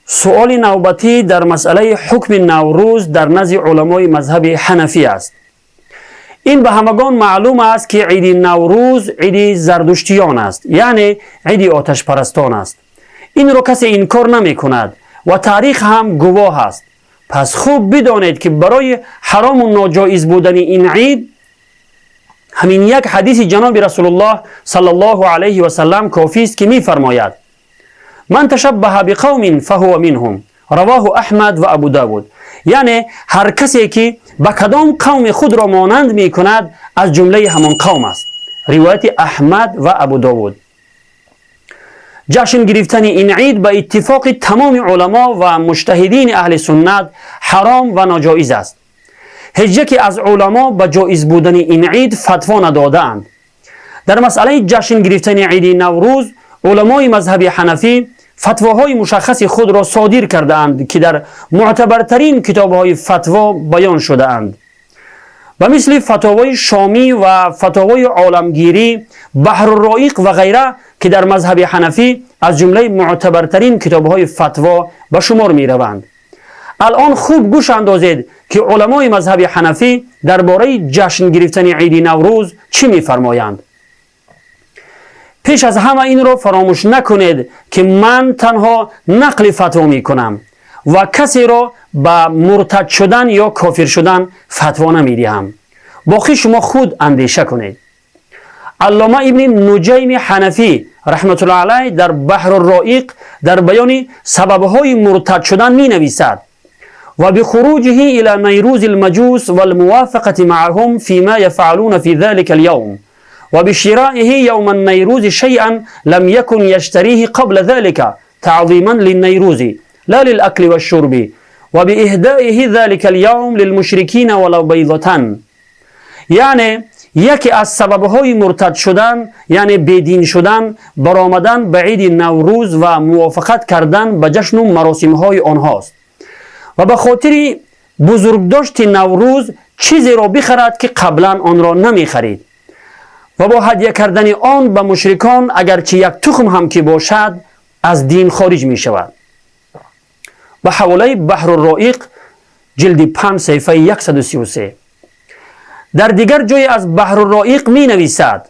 سؤال نوبتی در مسئله حکم نوروز در نزد علمای مذهب حنفی است. این به همگان معلوم است که عید نوروز عید زردشتیان است، یعنی عید آتش پرستان است. این را کسی انکار نمی کند و تاریخ هم گواه است. پس خوب بدانید که برای حرام و ناجایز بودن این عید همین یک حدیث جناب رسول الله صلی الله علیه و سلم کافی است که می فرماید: من تشبه بقوم فهو منهم، رواه احمد و ابو داود. یعنی هر کسی که به کدام قوم خود را مانند می کند از جمله همان قوم است. روایت احمد و ابو داود. جشن گرفتن این عید به اتفاق تمام علما و مجتهدین اهل سنت حرام و ناجایز است. هیچ یکی از علما به جایز بودن این عید فتوا ندادند. در مسئله جشن گرفتن عید نوروز علمای مذهب حنفی فتواهای مشخص خود را صادر کرده اند که در معتبرترین کتابهای فتوا بیان شده اند. و مثل فتاوای شامی و فتاوای عالمگیری، بحر الرائق و غیره که در مذهب حنفی از جمله معتبرترین کتابهای فتوا به شمار می روند. الان خوب گوش اندازید که علمای مذهب حنفی درباره جشن گرفتن عید نوروز چی می فرمایند. پیش از همه این را فراموش نکنید که من تنها نقل فتوا می کنم و کسی را به مرتد شدن یا کافر شدن فتوا نمی دهم. باقی شما خود اندیشه کنید. علامه ابن نجیم حنفی رحمت الله علیه در بحر الرائق در بیان سببهای مرتد شدن می نویسد: و بخروجه الى نیروز المجوس والموافقة معهم فيما يفعلون في ذلك اليوم وبشرائه يوم النيروز شيئا لم يكن يشتريه قبل ذلك تعظيما للنيروز لا للأكل والشرب وبإهدائه ذلك اليوم للمشركين ولو بيضة. یعنی یکی از سببهای مرتد شدن یعنی بدین شدن برآمدن به عید نوروز و موافقت کردن به جشن و مراسمهای آنهاست و به خاطر بزرگداشت نوروز چیزی را بخرد که قبلا آن را نمی خرید و با هدیه کردن آن به مشرکان اگرچه یک تخم هم که باشد از دین خارج می شود. به حواله بحر الرائق جلد 5 صفحه 133. در دیگر جای از بحر الرائق می نویسد: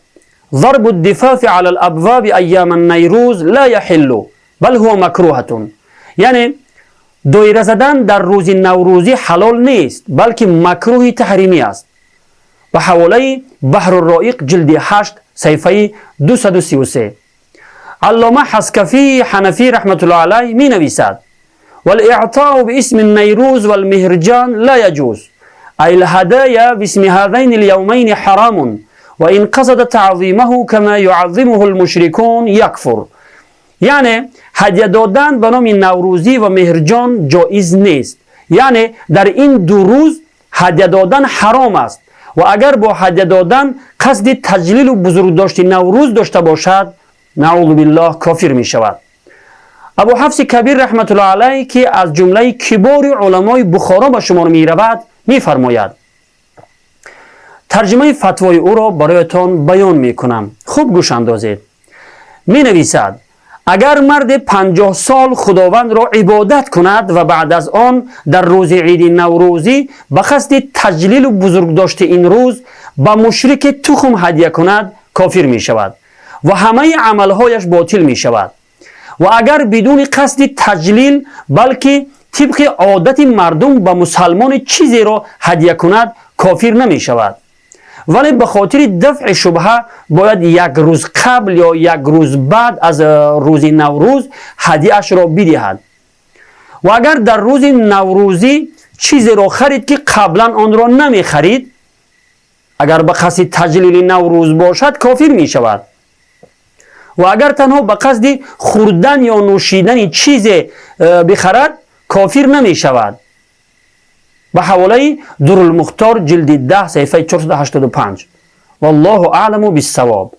ضرب الدفاف على الابواب ایام النیروز لا يحل بل هو مکروهة. یعنی دایره زدن در روز نوروزی حلال نیست بلکه مکروه تحریمی است. و حواله بحر الرائق جلد 8 صفحه 233. علامه حسکفی حنفی رحمت الله علیه می نویسد: والاعطاء باسم النيروز والمهرجان لا يجوز أي الهدايا باسم هذين اليومين حرام وإن قصد تعظيمه كما يعظمه المشركون يكفر. یعنی هدیه دادن به نام نوروزی و مهرجان جایز نیست. یعنی در این دو روز هدیه دادن حرام است و اگر با هدیه دادن قصد تجلیل و بزرگداشت نوروز داشته باشد نعوذ بالله کافر می شود. ابو حفص کبیر رحمت الله علیه که از جمله کبار علمای بخارا به شمار می رود می فرماید. ترجمه فتوای او را برایتان بیان می کنم. خوب گوش اندازید. می نویسد: اگر مرد 50 سال خداوند را عبادت کند و بعد از آن در روز عید نوروزی به قصد تجلیل و بزرگداشت این روز به مشرک تخم هدیه کند کافر می شود و همه عملهایش باطل می شود. و اگر بدون قصد تجلیل بلکه طبق عادت مردم به مسلمان چیزی را هدیه کند کافر نمی شود، ولی به خاطر دفع شبهه باید یک روز قبل یا یک روز بعد از روز نوروز هدیه اش را بدهد. و اگر در روز نوروزی چیزی را خرید که قبلا آن را نمی خرید، اگر به قصد تجلیل نوروز باشد کافر می شود. و اگر تنها به قصد خوردن یا نوشیدن چیزی بخرد کافر نمی شود. به حواله در المختار جلد 10 صفحه 485. والله اعلم بالصواب.